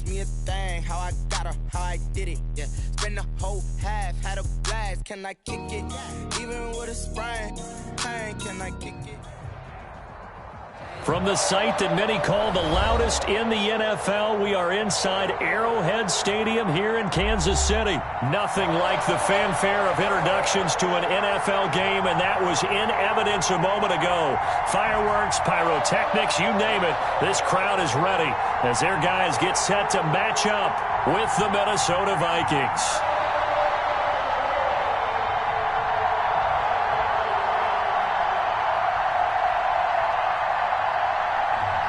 ask me a thing, how I got her, how I did it, yeah. Spend the whole half, had a blast, can I kick it? Even with a sprain, pain, can I kick it? From the site that many call the loudest in the NFL, we are inside Arrowhead Stadium here in Kansas City. Nothing like the fanfare of introductions to an NFL game, and that was in evidence a moment ago. Fireworks, pyrotechnics, you name it. This crowd is ready as their guys get set to match up with the Minnesota Vikings.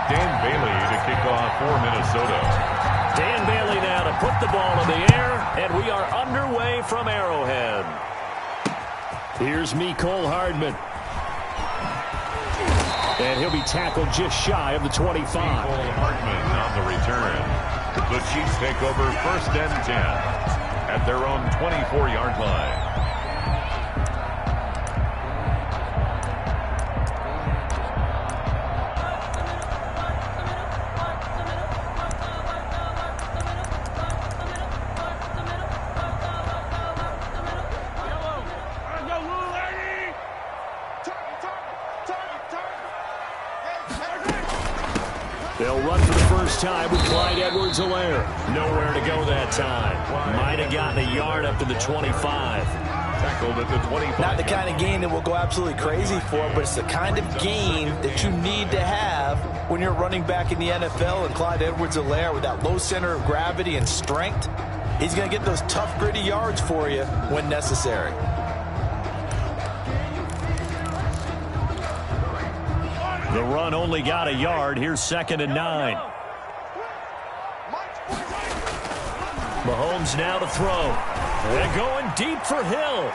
Dan Bailey to kick off for Minnesota. Dan Bailey now to put the ball in the air, and we are underway from Arrowhead. Here's Mecole Hardman. And he'll be tackled just shy of the 25. Mecole Hardman on the return. The Chiefs take over 1st and 10 at their own 24-yard line. They'll run for the first time with Clyde Edwards-Helaire. Nowhere to go that time. Might have gotten a yard up to the 25. Tackled at the 25. Not the kind of game that we'll go absolutely crazy for, but it's the kind of game that you need to have when you're running back in the NFL. And Clyde Edwards-Helaire, with that low center of gravity and strength, he's going to get those tough, gritty yards for you when necessary. The run only got a yard. Here's 2nd and 9. Mahomes now to throw. They're going deep for Hill.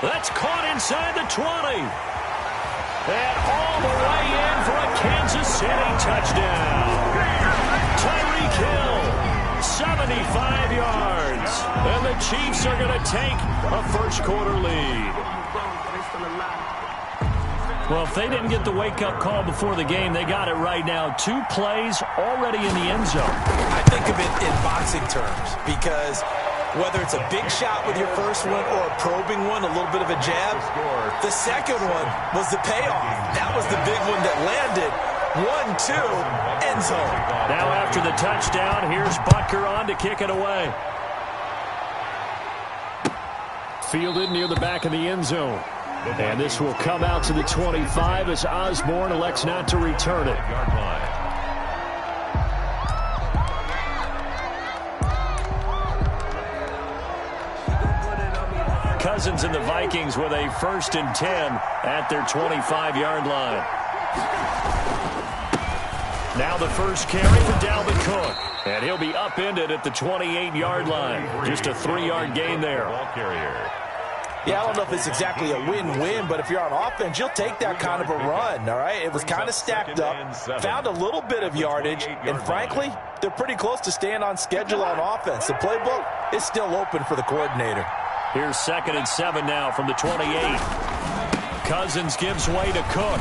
That's caught inside the 20. And all the way in for a Kansas City touchdown. Tyreek Hill, 75 yards. And the Chiefs are going to take a first-quarter lead. Well, if they didn't get the wake-up call before the game, they got it right now. 2 plays already in the end zone. I think of it in boxing terms because whether it's a big shot with your first one or a probing one, a little bit of a jab, the second one was the payoff. That was the big one that landed. 1-2, end zone. Now after the touchdown, here's Butker on to kick it away. Fielded near the back of the end zone. And this will come out to the 25 as Osborne elects not to return it. Cousins and the Vikings with a 1st and 10 at their 25-yard line. Now the first carry for Dalvin Cook. And he'll be upended at the 28-yard line. Just a 3-yard gain there. Ball carrier. Yeah, I don't know if it's exactly a win-win, but if you're on offense, you'll take that kind of a run, all right? It was kind of stacked up, found a little bit of yardage, and frankly, they're pretty close to staying on schedule on offense. The playbook is still open for the coordinator. Here's 2nd and 7 now from the 28. Cousins gives way to Cook.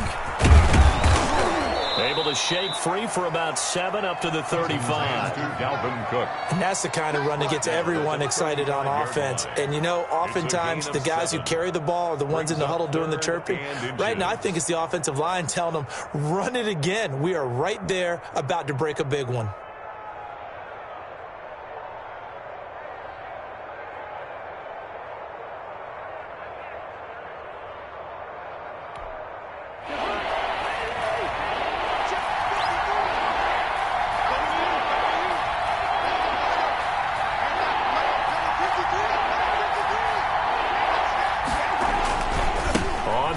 Able to shake free for about 7 up to the 35. Dalvin Cook. And that's the kind of run that gets everyone excited on offense. And, you know, oftentimes the guys who carry the ball are the ones in the huddle doing the chirping. Right now, I think it's the offensive line telling them, run it again. We are right there about to break a big one.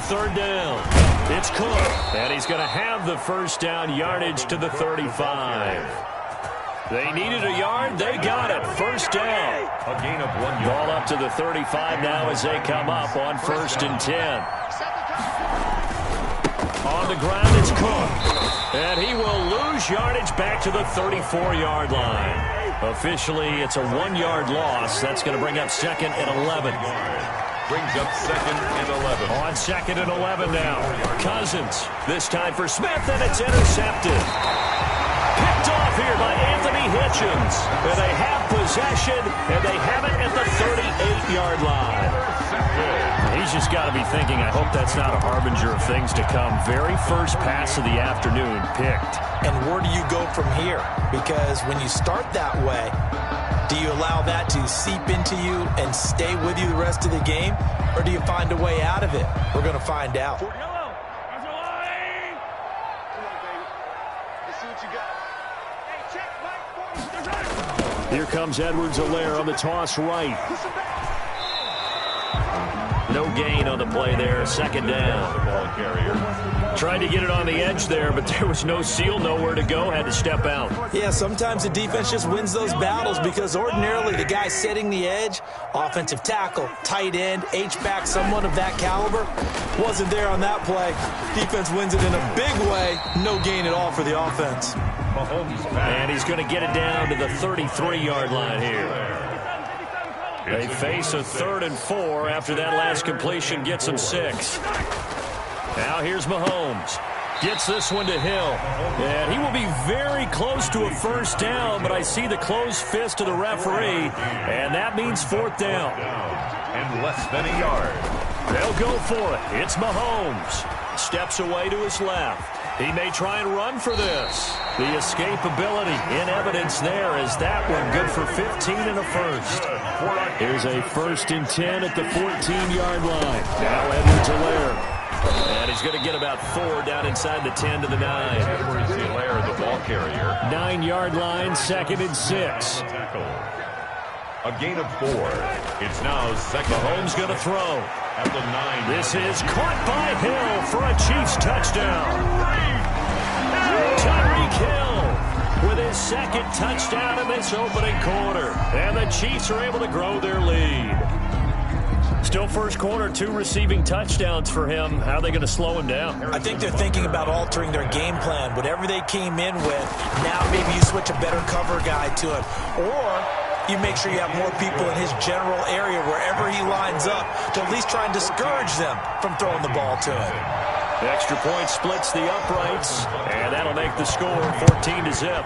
Third down. It's Cook. And he's going to have the first down yardage to the 35. They needed a yard. They got it. First down. A gain of 1 yard. Ball up to the 35 now as they come up on 1st and 10. On the ground, it's Cook. And he will lose yardage back to the 34-yard line. Officially, it's a 1-yard loss. That's going to bring up 2nd and 11. Brings up 2nd and 11. On 2nd and 11 now. Cousins. This time for Smith, and it's intercepted. Picked off here by Anthony formations. And they have possession, and they have it at the 38-yard line. He's just got to be thinking, I hope that's not a harbinger of things to come. Very first pass of the afternoon picked. And where do you go from here? Because when you start that way, do you allow that to seep into you and stay with you the rest of the game? Or do you find a way out of it? We're going to find out. Here comes Edwards-Helaire on the toss right. No gain on the play there. Second down. Ball carrier. Tried to get it on the edge there, but there was no seal, nowhere to go. Had to step out. Yeah, sometimes the defense just wins those battles because ordinarily the guy setting the edge, offensive tackle, tight end, H-back, someone of that caliber, wasn't there on that play. Defense wins it in a big way. No gain at all for the offense. And he's going to get it down to the 33-yard line here. They face a 3rd and 4 after that last completion gets them 6. Now here's Mahomes. Gets this one to Hill. And he will be very close to a first down, but I see the closed fist of the referee, and that means 4th down. And less than a yard. They'll go for it. It's Mahomes. Steps away to his left. He may try and run for this. The escapability in evidence there as that one good for 15 and a first. Here's a 1st and 10 at the 14-yard line. Now Edwards-Helaire. And he's going to get about 4 down inside the 10 to the 9. Edwards-Helaire, the ball carrier. 9-yard line, 2nd and 6. A gain of 4. It's now second. Mahomes going to throw. At the 9. This is caught by Hill for a Chiefs touchdown. Tyreek Hill with his 2nd touchdown in this opening quarter. And the Chiefs are able to grow their lead. Still first quarter, 2 receiving touchdowns for him. How are they going to slow him down? I think they're thinking about altering their game plan. Whatever they came in with, now maybe you switch a better cover guy to him. Or you make sure you have more people in his general area wherever he lines up to at least try and discourage them from throwing the ball to him. The extra point splits the uprights, and that'll make the score 14-0.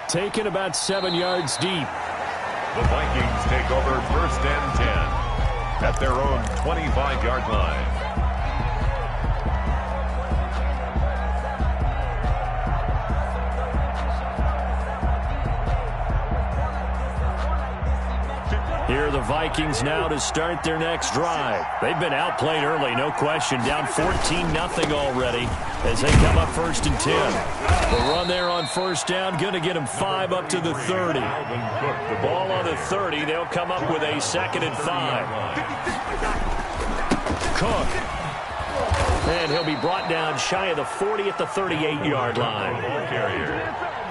Taken about 7 yards deep. The Vikings take over 1st and 10 at their own 25-yard line. Here are the Vikings now to start their next drive. They've been outplayed early, no question. Down 14-0 already as they come up 1st and 10. The run there on 1st down, going to get them 5 up to the 30. The ball on the 30, they'll come up with a 2nd and 5. Cook. And he'll be brought down shy of the 40 at the 38-yard line.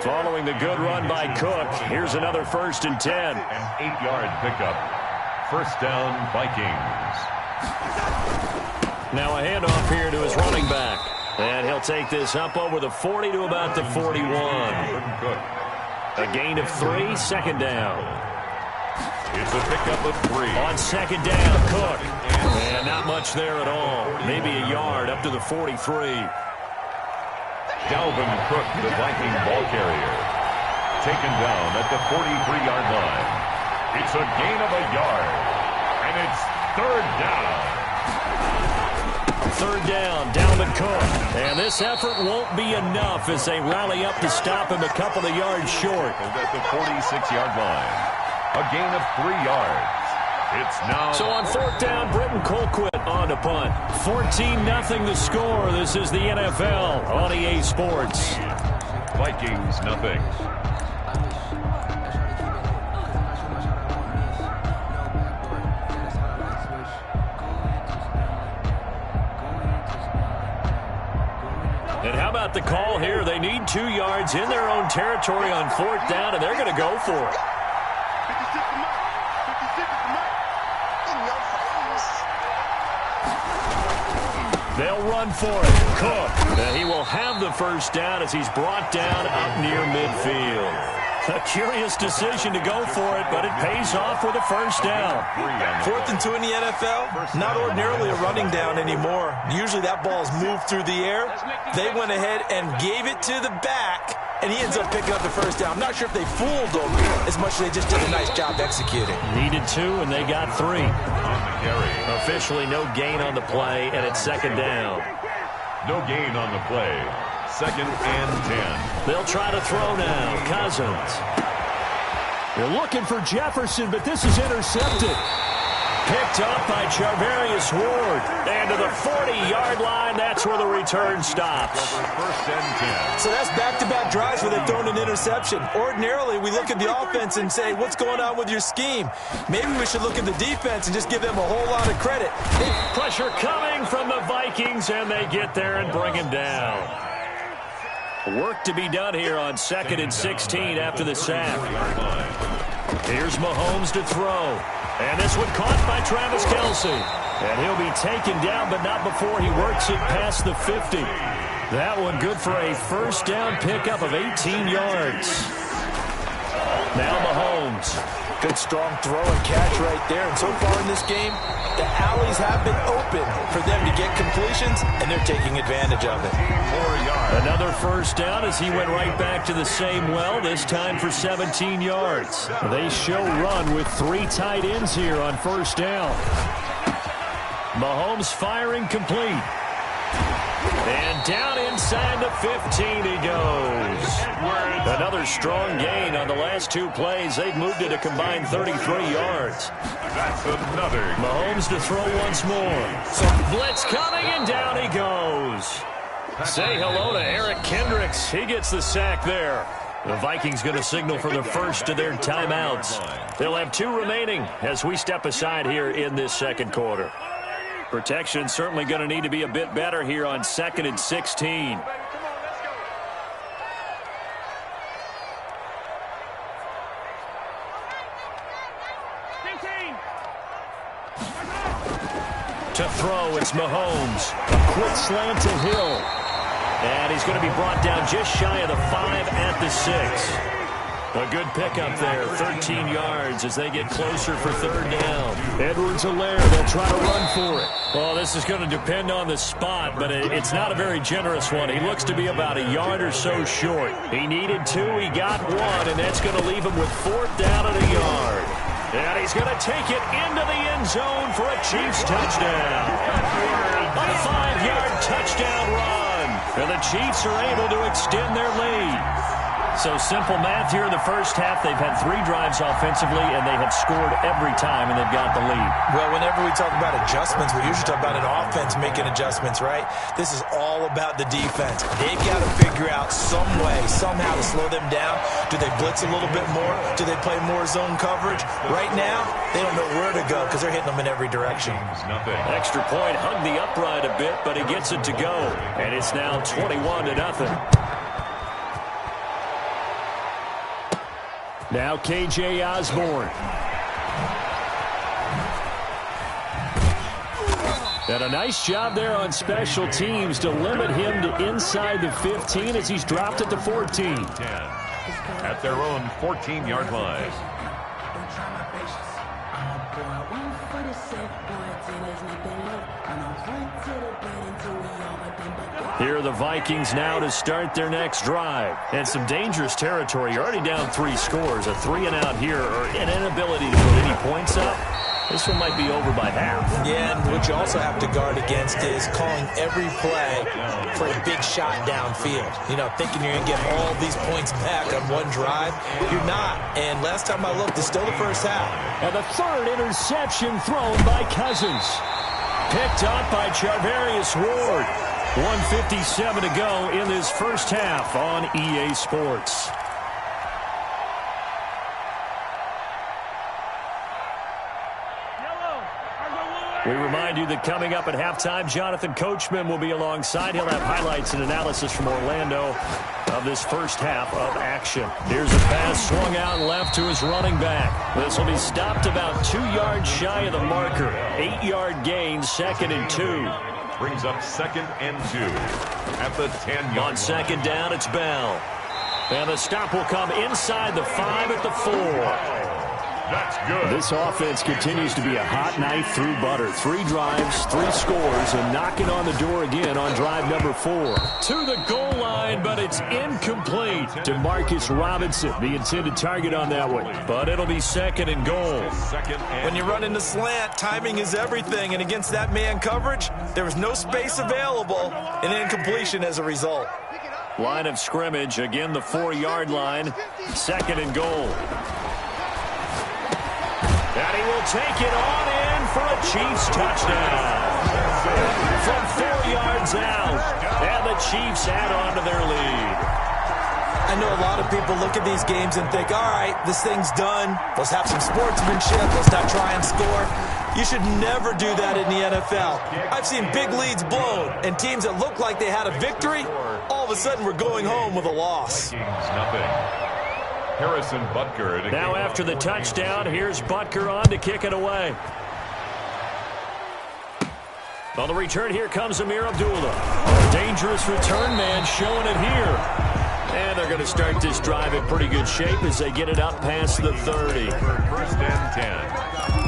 Following the good run by Cook, here's another 1st and 10. An 8-yard pickup. 1st down, Vikings. Now a handoff here to his running back. And he'll take this up over the 40 to about the 41. A gain of 3, 2nd down. It's a pickup of 3. On 2nd down, Cook. And not much there at all. Maybe a yard up to the 43. Dalvin Cook, the Viking ball carrier, taken down at the 43-yard line. It's a gain of a yard, and it's 3rd down. 3rd down, Dalvin Cook. And this effort won't be enough as they rally up to stop him a couple of yards short. At the 46-yard line. A gain of 3 yards. It's now. So on 4th down, Britton Colquitt on to punt. 14-0 the score. This is the NFL on EA Sports. Vikings nothing. And how about the call here? They need 2 yards in their own territory on 4th down, and they're going to go for it. They'll run for it. Cook. He will have the 1st down as he's brought down up near midfield. A curious decision to go for it, but it pays off with a first down. 4th and 2 in the NFL, not ordinarily a running down anymore. Usually that ball's moved through the air. They went ahead and gave it to the back, and he ends up picking up the first down. I'm not sure if they fooled him as much as they just did a nice job executing. Needed 2, and they got 3. Officially no gain on the play, and it's second down. No gain on the play. 2nd and 10. They'll try to throw now. Cousins. They're looking for Jefferson, but this is intercepted. Picked up by Charvarius Ward. And to the 40-yard line, that's where the return stops. 1st and 10. So that's back-to-back drives where they've thrown an interception. Ordinarily, we look at the offense and say, what's going on with your scheme? Maybe we should look at the defense and just give them a whole lot of credit. Pressure coming from the Vikings, and they get there and bring him down. Work to be done here on 2nd and 16 after the sack. Here's Mahomes to throw. And this one caught by Travis Kelce. And he'll be taken down, but not before he works it past the 50. That one good for a first down pickup of 18 yards. Now Mahomes. Good strong throw and catch right there. And so far in this game, the alleys have been open for them to get completions, and they're taking advantage of it. Another first down as he went right back to the same well, this time for 17 yards. They show run with 3 tight ends here on first down. Mahomes firing complete. And down inside the 15 he goes. Another strong gain on the last 2 plays. They've moved it a combined 33 yards. That's another. Mahomes to throw once more. So blitz coming, and down he goes. Say hello to Eric Kendricks. He gets the sack there. The Vikings going to signal for the first of their timeouts. They'll have 2 remaining as we step aside here in this second quarter. Protection certainly going to need to be a bit better here on 2nd and 16. To throw, it's Mahomes. A quick slant to Hill. And he's going to be brought down just shy of the 5 at the 6. A good pickup there, 13 yards as they get closer for 3rd down. Edwards-Helaire, they'll try to run for it. Well, this is going to depend on the spot, but it's not a very generous one. He looks to be about a yard or so short. He needed 2, he got 1, and that's going to leave him with 4th down at a yard. And he's going to take it into the end zone for a Chiefs touchdown. A 5-yard touchdown run. And the Chiefs are able to extend their lead. So simple math here in the first half. They've had 3 drives offensively, and they have scored every time, and they've got the lead. Well, whenever we talk about adjustments, we usually talk about an offense making adjustments, right? This is all about the defense. They've got to figure out some way, somehow to slow them down. Do they blitz a little bit more? Do they play more zone coverage? Right now, they don't know where to go because they're hitting them in every direction. Extra point hugged the upright a bit, but he gets it to go. And it's now 21-0. Now K.J. Osborne. And a nice job there on special teams to limit him to inside the 15 as he's dropped at the 14. At their own 14-yard line. Here are the Vikings now to start their next drive. And some dangerous territory. You're already down 3 scores. A 3-and-out here, or an inability to put any points up. This one might be over by half. Yeah, and what you also have to guard against is calling every play for a big shot downfield. You know, thinking you're going to get all these points back on one drive. You're not. And last time I looked, it's still the first half. And the 3rd interception thrown by Cousins. Picked up by Charvarius Ward. 1:57 to go in this first half on EA Sports. We remind you that coming up at halftime, Jonathan Coachman will be alongside. He'll have highlights and analysis from Orlando of this first half of action. Here's a pass swung out left to his running back. This will be stopped about 2 yards shy of the marker. 8-yard gain, 2nd and 2. Brings up 2nd and 2 at the 10-yard line. On 2nd down, it's Bell. And the stop will come inside the 5 at the 4. That's good. This offense continues to be a hot knife through butter. 3 drives, 3 scores, and knocking on the door again on drive number 4. To the goal line, but it's incomplete. Demarcus Robinson, the intended target on that one. But it'll be second and goal. When you run into slant, timing is everything. And against that man coverage, there was no space available, and incompletion as a result. Line of scrimmage, again the 4-yard line. Second and goal. And he will take it on in for a Chiefs touchdown. From 4 yards out, and the Chiefs add on to their lead. I know a lot of people look at these games and think, all right, this thing's done. Let's have some sportsmanship. Let's not try and score. You should never do that in the NFL. I've seen big leads blown, and teams that look like they had a victory, all of a sudden we're going home with a loss. Nothing. Harrison Butker. Now after the touchdown, here's Butker on to kick it away. On the return, here comes Amir Abdullah. Dangerous return man showing it here. And they're going to start this drive in pretty good shape as they get it up past the 30. First and 10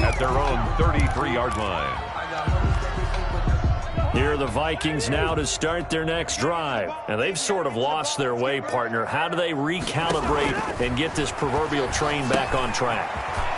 at their own 33-yard line. Here are the Vikings now to start their next drive. And they've sort of lost their way, partner. How do they recalibrate and get this proverbial train back on track?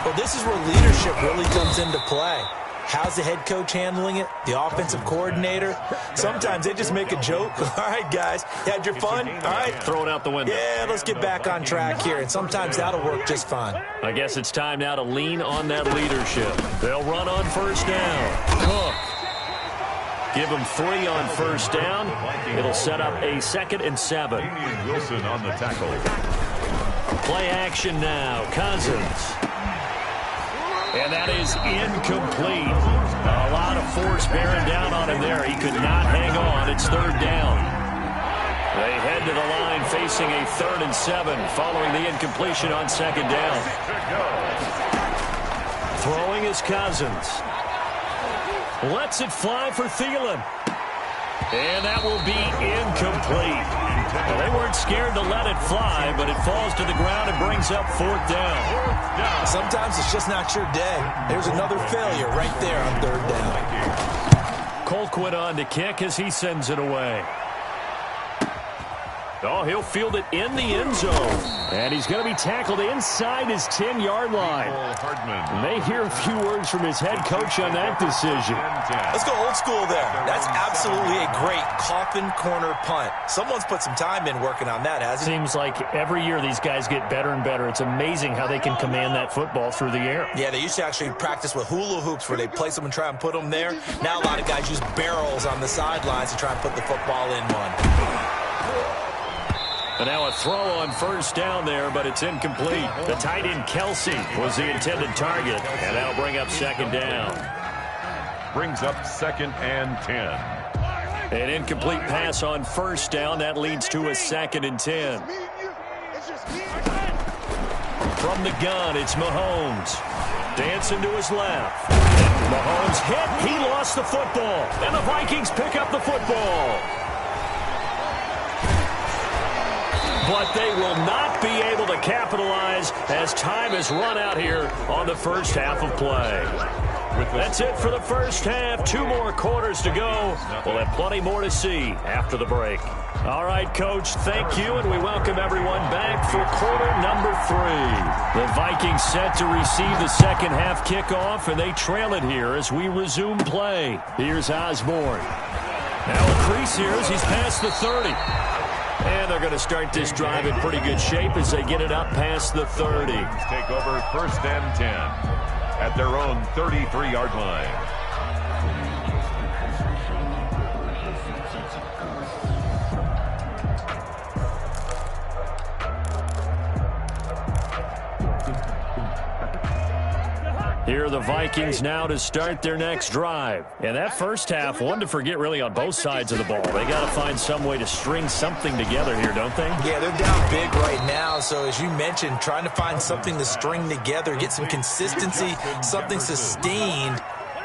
Well, this is where leadership really comes into play. How's the head coach handling it? The offensive coordinator? Sometimes they just make a joke. All right, guys, you had your fun? All right. Throw it out the window. Yeah, let's get back on track here. And sometimes that'll work just fine. I guess it's time now to lean on that leadership. They'll run on first down. Cook. Give them 3 on first down. It'll set up a 2nd and 7. Damian Wilson on the tackle. Play action now. Cousins. And that is incomplete. A lot of force bearing down on him there. He could not hang on. It's 3rd down. They head to the line facing a 3rd and 7 following the incompletion on 2nd down. Throwing is Cousins. Lets it fly for Thielen. And that will be incomplete. Well, they weren't scared to let it fly, but it falls to the ground and brings up 4th down. Sometimes it's just not your day. There's another failure right there on 3rd down. Colquitt on to kick as he sends it away. Oh, he'll field it in the end zone. And he's going to be tackled inside his 10-yard line. May hear a few words from his head coach on that decision. Let's go old school there. That's absolutely a great coffin corner punt. Someone's put some time in working on that, hasn't he? Seems like every year these guys get better and better. It's amazing how they can command that football through the air. Yeah, they used to actually practice with hula hoops where they place them and try and put them there. Now a lot of guys use barrels on the sidelines to try and put the football in one. And now a throw on first down there, but it's incomplete. The tight end, Kelsey, was the intended target, and that'll bring up 2nd down. Brings up 2nd and 10. An incomplete pass on first down. That leads to a 2nd and 10. From the gun, it's Mahomes. Dancing to his left. Mahomes hit. He lost the football. And the Vikings pick up the football. But they will not be able to capitalize as time has run out here on the first half of play. That's it for the first half. 2 more quarters to go. We'll have plenty more to see after the break. All right, Coach, thank you, and we welcome everyone back for quarter number 3. The Vikings set to receive the second half kickoff, and they trail it here as we resume play. Here's Osborne. Now a crease here as he's past the 30. And they're going to start this drive in pretty good shape as they get it up past the 30. Take over 1st and 10 at their own 33-yard line. Here are the Vikings now to start their next drive. And that first half, one to forget really on both sides of the ball. They got to find some way to string something together here, don't they? Yeah, they're down big right now. So as you mentioned, trying to find something to string together, get some consistency, something sustained.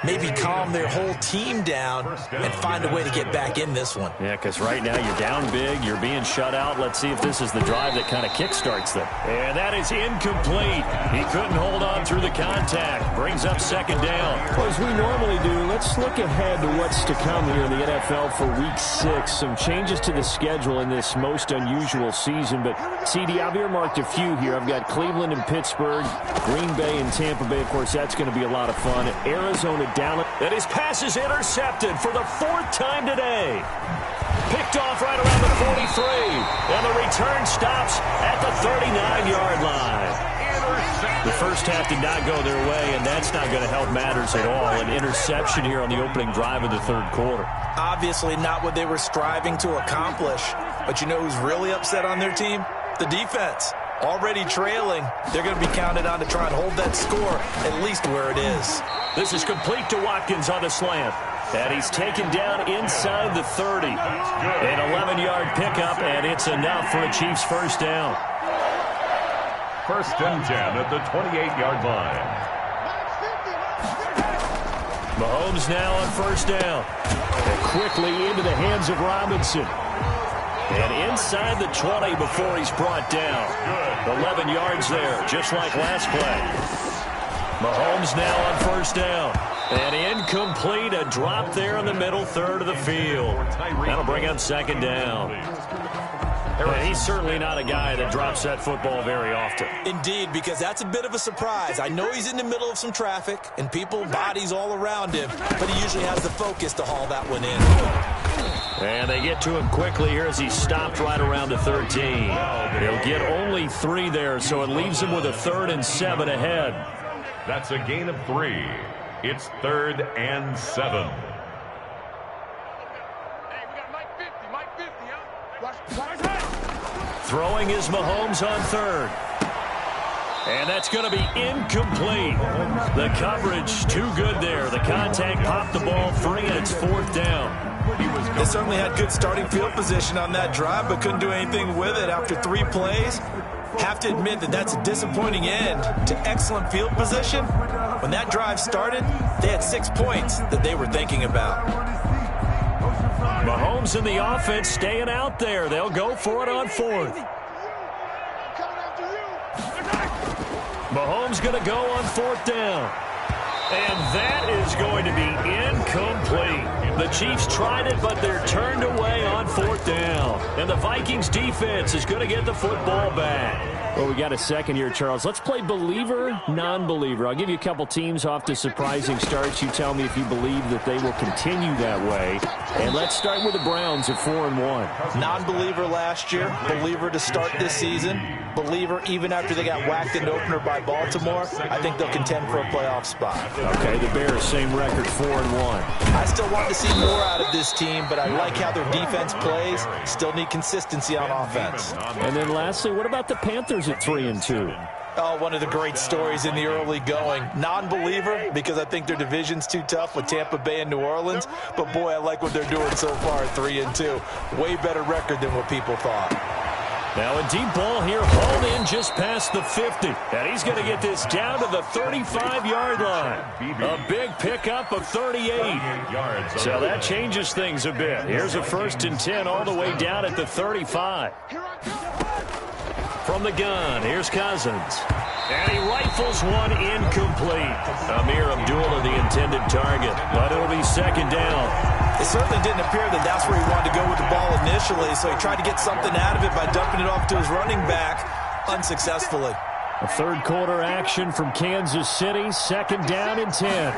maybe calm their whole team down and find a way to get back in this one. Yeah, because right now you're down big, you're being shut out. Let's see if this is the drive that kind of kickstarts them. And that is incomplete. He couldn't hold on through the contact. Brings up second down. Well, as we normally do, let's look ahead to what's to come here in the NFL for Week 6. Some changes to the schedule in this most unusual season. But, CD, I've earmarked a few here. I've got Cleveland and Pittsburgh, Green Bay and Tampa Bay. Of course, that's going to be a lot of fun. Arizona, Dallas. And his pass is intercepted for the 4th time today. Picked off right around the 43. And the return stops at the 39-yard line. The first half did not go their way, and that's not going to help matters at all. An interception here on the opening drive of the 3rd quarter. Obviously not what they were striving to accomplish. But you know who's really upset on their team? The defense. Already trailing. They're going to be counted on to try and hold that score at least where it is. This is complete to Watkins on the slant. And he's taken down inside the 30. An 11-yard pickup, and it's enough for a Chiefs first down. 1st and 10 at the 28-yard line. Mahomes now on 1st down. And quickly into the hands of Robinson. And inside the 20 before he's brought down. 11 yards there, just like last play. Mahomes now on 1st down. And incomplete, a drop there in the middle third of the field. That'll bring up 2nd down. And he's certainly not a guy that drops that football very often. Indeed, because that's a bit of a surprise. I know he's in the middle of some traffic and people, bodies all around him, but he usually has the focus to haul that one in. And they get to him quickly here as he stopped right around the 13. He'll get only 3 there, so it leaves him with a 3rd and 7 ahead. That's a gain of 3. It's 3rd and 7. Throwing is Mahomes on 3rd. And that's going to be incomplete. The coverage too good there. The contact popped the ball free, and it's 4th down. They certainly had good starting field position on that drive, but couldn't do anything with it after 3 plays. Have to admit that that's a disappointing end to excellent field position. When that drive started, they had 6 points that they were thinking about. Mahomes and the offense staying out there. They'll go for it on 4th. Mahomes going to go on 4th down. And that is going to be incomplete. The Chiefs tried it, but they're turned away on 4th down. And the Vikings defense is going to get the football back. Well, we got a second here, Charles. Let's play believer, non-believer. I'll give you a couple teams off to surprising starts. You tell me if you believe that they will continue that way. And let's start with the Browns at 4-1. Non-believer last year, believer to start this season, believer even after they got whacked in the opener by Baltimore. I think they'll contend for a playoff spot. Okay, the Bears, same record, 4-1. I still want to see more out of this team, but I like how their defense plays. Still need consistency on offense. And then lastly, what about the Panthers at 3-2? Oh, one of the great stories in the early going. Non-believer, because I think their division's too tough with Tampa Bay and New Orleans. But, boy, I like what they're doing so far at 3-2. Way better record than what people thought. Now a deep ball here, hauled in just past the 50. And he's going to get this down to the 35-yard line. A big pickup of 38. So that changes things a bit. Here's a 1st and 10 all the way down at the 35. From the gun, here's Cousins. And he rifles one incomplete. Amir Abdullah, the intended target. But it'll be 2nd down. It certainly didn't appear that that's where he wanted to go with the ball initially, so he tried to get something out of it by dumping it off to his running back unsuccessfully. A 3rd quarter action from Kansas City, 2nd down and 10.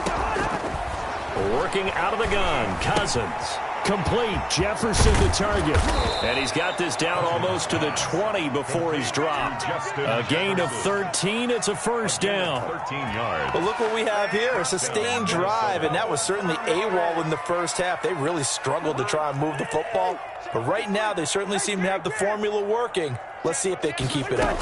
Working out of the gun, Cousins. Complete, Jefferson the target. And he's got this down almost to the 20 before he's dropped. A gain of 13, it's a 1st down. 13 yards. But look what we have here, a sustained drive, and that was certainly AWOL in the first half. They really struggled to try and move the football. But right now, they certainly seem to have the formula working. Let's see if they can keep it up.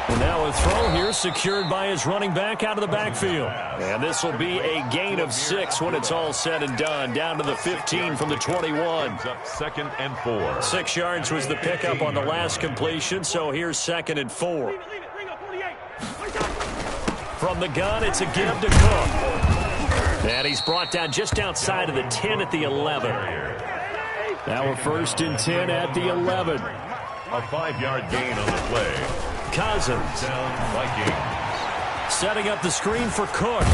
And now a throw here secured by his running back out of the backfield. And this will be a gain of 6 when it's all said and done. Down to the 15 from the 21. Up 2nd and 4. 6 yards was the pickup on the last completion, so here's 2nd and 4. From the gun, it's a give to Cook. And he's brought down just outside of the 10 at the 11. Now we're 1st and 10 at the 11. A 5-yard gain on the play. Cousins. Down Vikings. Setting up the screen for Cook.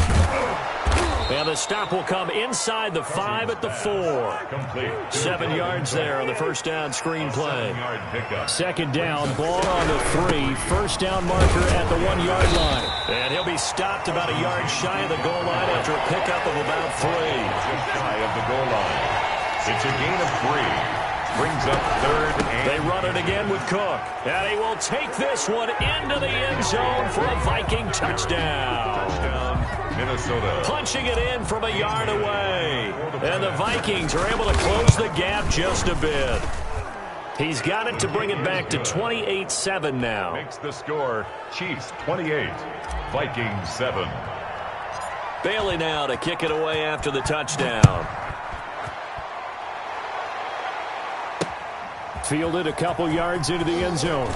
And the stop will come inside the 5 at the 4. Complete. 7 yards there on the first down screen play. 7-yard pickup. 2nd down, ball on the 3. First down marker at the 1-yard line. And he'll be stopped about a yard shy of the goal line after a pickup of about 3. Just shy of the goal line. It's a gain of 3. Brings up 3rd and... They run it again with Cook. And he will take this one into the end zone for a Viking touchdown. Touchdown, Minnesota. Punching it in from a yard away. And the Vikings are able to close the gap just a bit. He's got it to bring it back to 28-7 now. Makes the score Chiefs 28, Vikings 7. Bailey now to kick it away after the touchdown. Fielded a couple yards into the end zone.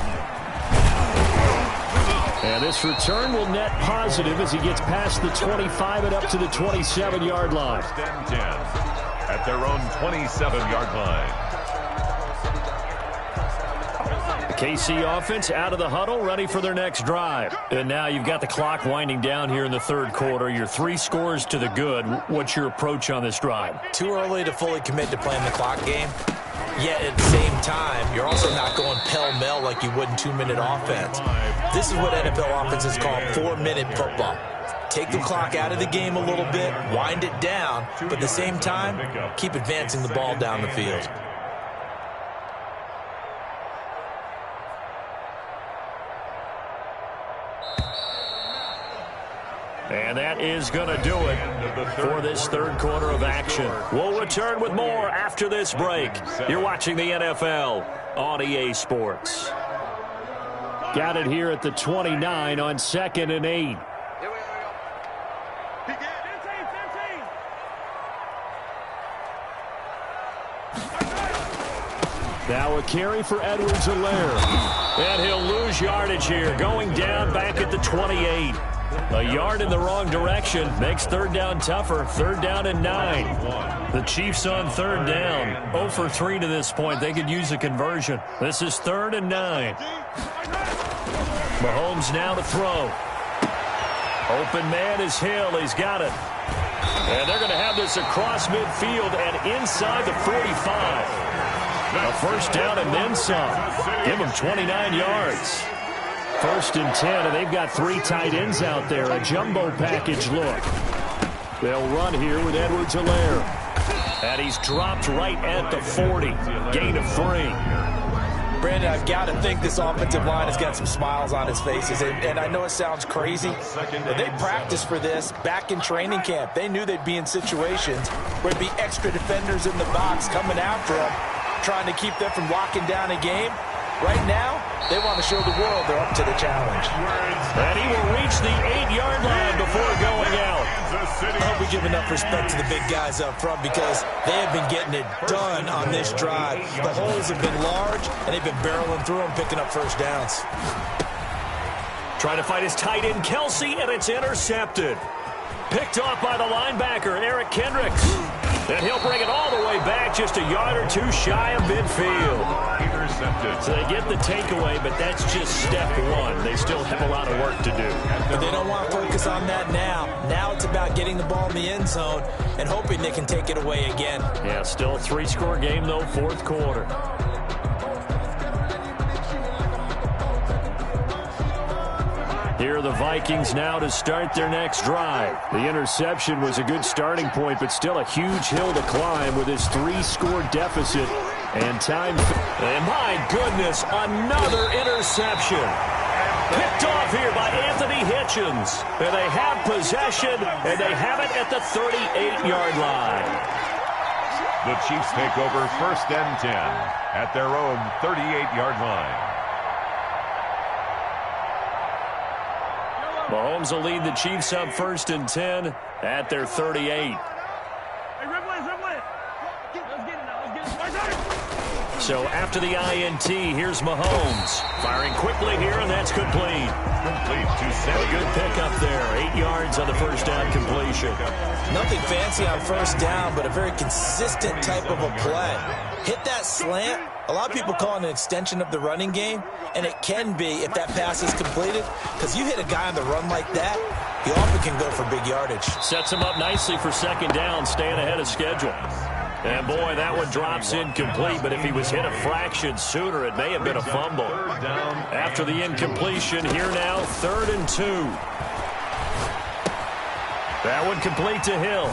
And this return will net positive as he gets past the 25 and up to the 27-yard line. 1st and 10 at their own 27-yard line. The KC offense out of the huddle, ready for their next drive. And now you've got the clock winding down here in the 3rd quarter. You're 3 scores to the good. What's your approach on this drive? Too early to fully commit to playing the clock game. Yet at the same time, you're also not going pell-mell like you would in 2-minute offense. This is what NFL offenses call 4-minute football. Take the clock out of the game a little bit, wind it down, but at the same time, keep advancing the ball down the field. And that is going to do it for this 3rd quarter of action. We'll return with more after this break. You're watching the NFL on EA Sports. Got it here at the 29 on 2nd and 8. Now a carry for Edwards-Helaire. And he'll lose yardage here, going down back at the 28. A yard in the wrong direction makes 3rd down tougher. 3rd down and 9. The Chiefs on 3rd down. 0 for 3 to this point. They could use a conversion. This is 3rd and 9. Mahomes now to throw. Open man is Hill. He's got it. And they're going to have this across midfield and inside the 45. A 1st down and then some. Give them 29 yards. 1st and 10, and they've got 3 tight ends out there. A jumbo package look. They'll run here with Edwards-Helaire. And he's dropped right at the 40. Gain of 3. Brandon, I've got to think this offensive line has got some smiles on his faces. And I know it sounds crazy, but they practiced for this back in training camp. They knew they'd be in situations where there'd be extra defenders in the box coming after them, trying to keep them from locking down a game. Right now, they want to show the world they're up to the challenge. And he will reach the 8-yard line before going out. I hope we give enough respect to the big guys up front because they have been getting it done on this drive. The holes have been large, and they've been barreling through them, picking up 1st downs. Trying to find his tight end, Kelsey, and it's intercepted. Picked off by the linebacker, Eric Kendricks. And he'll bring it all the way back just a yard or 2 shy of midfield. Intercepted. So they get the takeaway, but that's just step 1. They still have a lot of work to do. But they don't want to focus on that now. Now it's about getting the ball in the end zone and hoping they can take it away again. Yeah, still a 3-score game, though, 4th quarter. Here are the Vikings now to start their next drive. The interception was a good starting point, but still a huge hill to climb with his 3-score deficit and time. And my goodness, another interception. Picked off here by Anthony Hitchens. And they have possession, and they have it at the 38-yard line. The Chiefs take over 1st and 10 at their own 38-yard line. Mahomes will lead the Chiefs up 1st and 10 at their 38. So after the INT, here's Mahomes. Firing quickly here, and that's complete. Complete to A good pickup there. 8 yards on the first down completion. Nothing fancy on first down, but a very consistent type of a play. Hit that slant. A lot of people call it an extension of the running game, and it can be if that pass is completed, because you hit a guy on the run like that, he often can go for big yardage. Sets him up nicely for second down, staying ahead of schedule. And, boy, that one drops incomplete, but if he was hit a fraction sooner, it may have been a fumble. After the incompletion, here now, 3rd and 2. That one complete to Hill.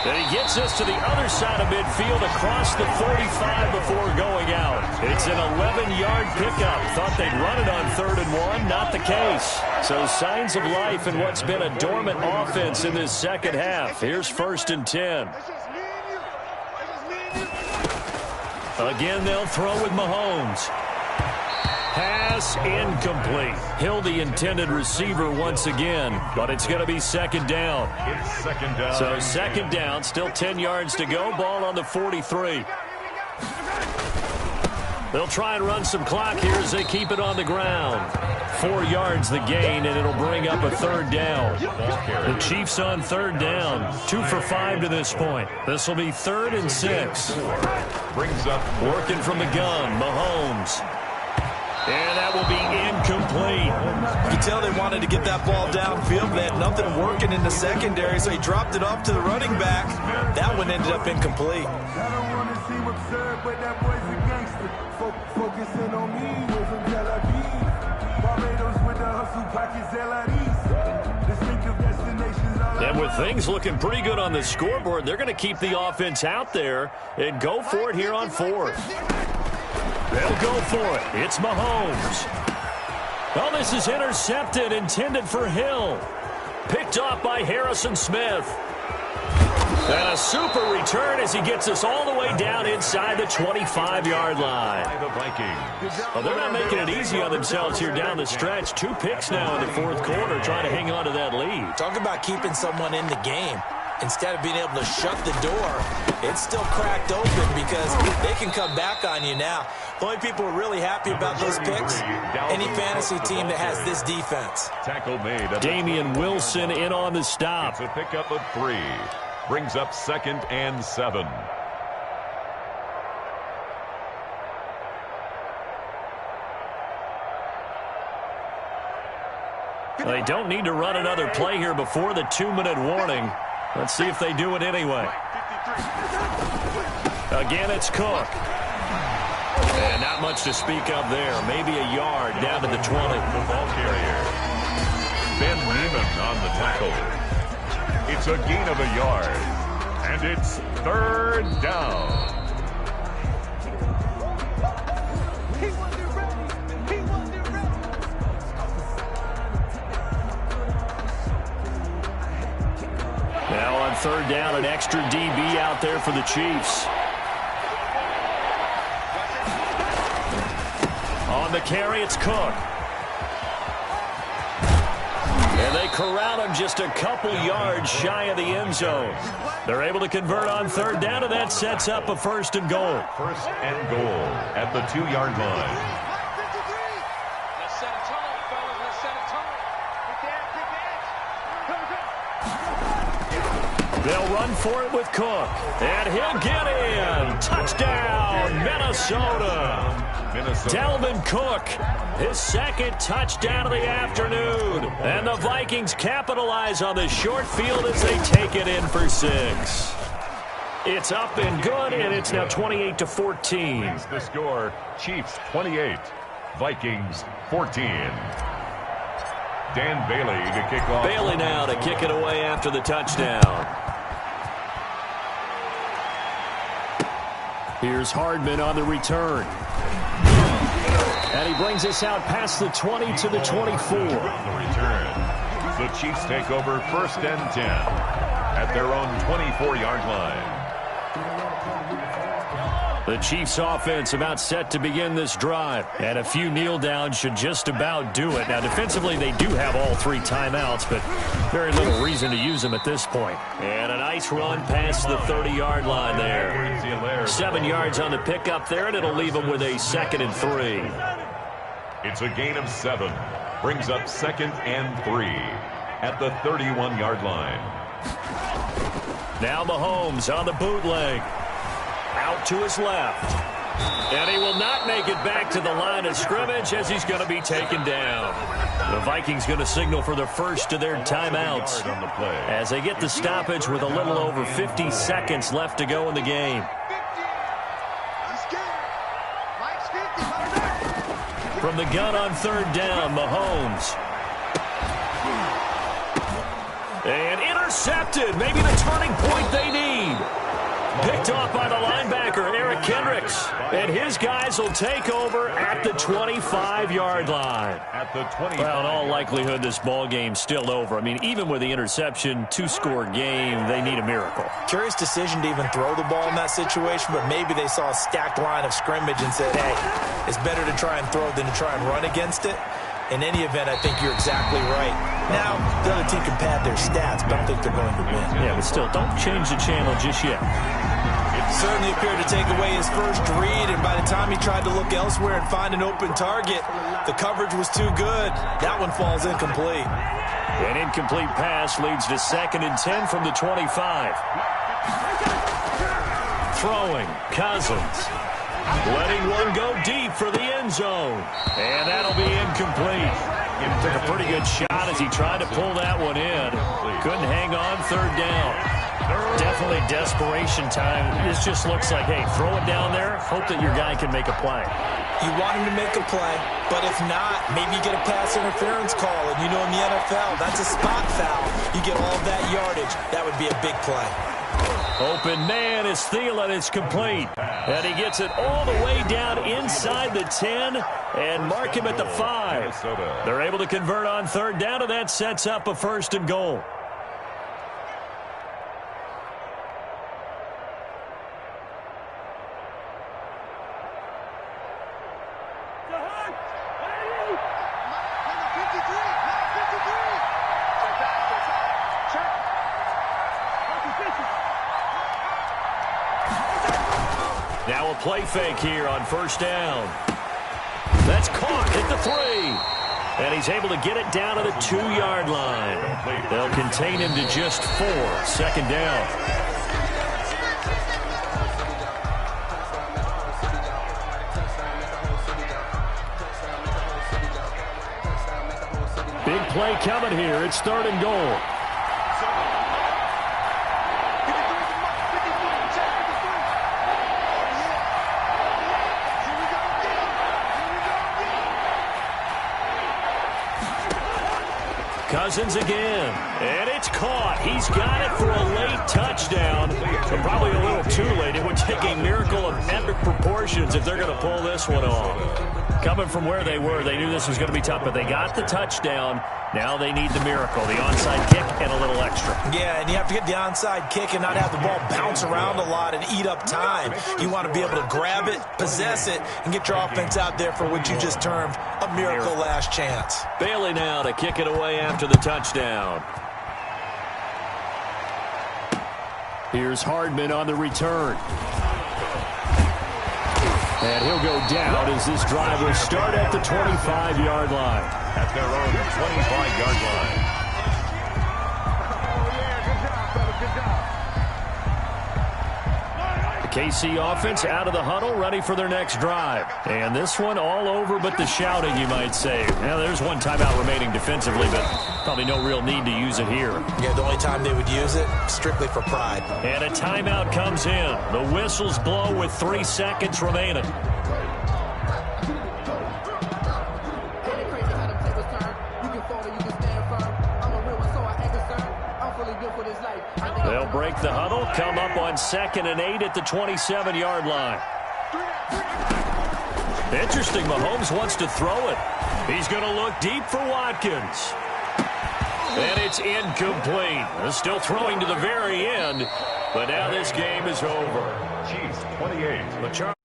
And he gets us to the other side of midfield across the 45 before going out. It's an 11-yard pickup. Thought they'd run it on 3rd and 1. Not the case. So signs of life in what's been a dormant offense in this second half. Here's 1st and 10. Again, they'll throw with Mahomes. Pass incomplete. Hill, the intended receiver once again, but it's going to be second down. It's second down. So second down, still 10 yards to go. Ball on the 43. They'll try and run some clock here as they keep it on the ground. 4 yards the gain, and it'll bring up a 3rd down. The Chiefs on 3rd down. 2 for 5 to this point. This will be 3rd and 6. Brings up Working from the gun, Mahomes. And that will be incomplete. You can tell they wanted to get that ball downfield, but they had nothing working in the secondary, so he dropped it off to the running back. That one ended up incomplete. And with things looking pretty good on the scoreboard, they're going to keep the offense out there and go for it here on 4th. They'll go for it. It's Mahomes. Well, this is intercepted, intended for Hill. Picked off by Harrison Smith. And a super return as he gets us all the way down inside the 25-yard line. Well, they're not making it easy on themselves here down the stretch. 2 picks now in the 4th quarter, trying to hang on to that lead. Talk about keeping someone in the game. Instead of being able to shut the door, it's still cracked open because they can come back on you now. The only people who are really happy about those picks, any fantasy team that has this defense. Tackle made. Damian Wilson in on the stop. It's a pickup of 3. Brings up 2nd and 7. They don't need to run another play here before the 2-minute warning. Let's see if they do it anyway. Again, it's Cook. And not much to speak of there. Maybe a yard down to the 20. The ball carrier. Ben Neiman on the tackle. It's a gain of a yard. And it's 3rd down. Now on 3rd down, an extra DB out there for the Chiefs. On the carry, it's Cook. And they corral him just a couple yards shy of the end zone. They're able to convert on 3rd down, and that sets up a 1st and goal. 1st and goal at the 2-yard line. They'll run for it with Cook. And he'll get in. Touchdown, Minnesota. Dalvin Cook, his 2nd touchdown of the afternoon. And the Vikings capitalize on the short field as they take it in for 6. It's up and good, and it's now 28-14. The score, Chiefs 28, Vikings 14. Dan Bailey to kick off. Bailey now to kick it away after the touchdown. Here's Hardman on the return. And he brings us out past the 20 to the 24. The return. The Chiefs take over 1st and 10 at their own 24-yard line. The Chiefs offense about set to begin this drive. And a few kneel downs should just about do it. Now, defensively, they do have all 3 timeouts, but very little reason to use them at this point. And a nice run past the 30-yard line there. 7 yards on the pickup there, and it'll leave them with a 2nd and 3. It's a gain of 7. Brings up 2nd and 3 at the 31-yard line. Now Mahomes on the bootleg. Out to his left. And he will not make it back to the line of scrimmage as he's going to be taken down. The Vikings going to signal for the first of their timeouts as they get the stoppage with a little over 50 seconds left to go in the game. From the gun on 3rd down, Mahomes. And intercepted. Maybe the turning point they need. Picked off by the linebacker, Eric Kendricks. And his guys will take over at the 25-yard line. Well, in all likelihood, this ball game's still over. I mean, even with the interception, 2-score game, they need a miracle. Curious decision to even throw the ball in that situation, but maybe they saw a stacked line of scrimmage and said, hey, it's better to try and throw than to try and run against it. In any event, I think you're exactly right. Now, the other team can pad their stats, but I don't think they're going to win. Yeah, but still, don't change the channel just yet. It certainly appeared to take away his first read, and by the time he tried to look elsewhere and find an open target, the coverage was too good. That one falls incomplete. An incomplete pass leads to 2nd and 10 from the 25. Throwing, Cousins. Letting one go deep for the end zone. And that'll be incomplete. Took a pretty good shot as he tried to pull that one in. Couldn't hang on 3rd down. Definitely desperation time. This just looks like, hey, throw it down there. Hope that your guy can make a play. You want him to make a play, but if not, maybe you get a pass interference call. And you know in the NFL, that's a spot foul. You get all of that yardage. That would be a big play. Open man is Thielen. It's complete. And he gets it all the way down inside the 10 and mark him at the 5. They're able to convert on 3rd down, and that sets up a 1st and goal. Now a play fake here on 1st down. That's caught at the 3. And he's able to get it down to the 2-yard line. They'll contain him to just 4. 2nd down. Big play coming here. It's 3rd and goal. Cousins again, and it's caught. He's got it for a late touchdown, but probably a little too late. It would take a miracle of epic proportions if they're going to pull this one off. Coming from where they were, they knew this was going to be tough, but they got the touchdown. Now they need the miracle, the onside kick and a little extra. Yeah, and you have to get the onside kick and not have the ball bounce around a lot and eat up time. You want to be able to grab it, possess it, and get your offense out there for what you just termed a miracle last chance. Bailey now to kick it away after the touchdown. Here's Hardman on the return. And he'll go down as this drive will start at the 25-yard line. At their own 25-yard line. The KC offense out of the huddle, ready for their next drive. And this one all over but the shouting, you might say. Now, there's one timeout remaining defensively, but probably no real need to use it here. Yeah, the only time they would use it, strictly for pride. And a timeout comes in. The whistles blow with 3 seconds remaining. They'll break the huddle, come up on 2nd and 8 at the 27-yard line. Interesting, Mahomes wants to throw it. He's going to look deep for Watkins. And it's incomplete. They're still throwing to the very end, but now this game is over. Chiefs 28.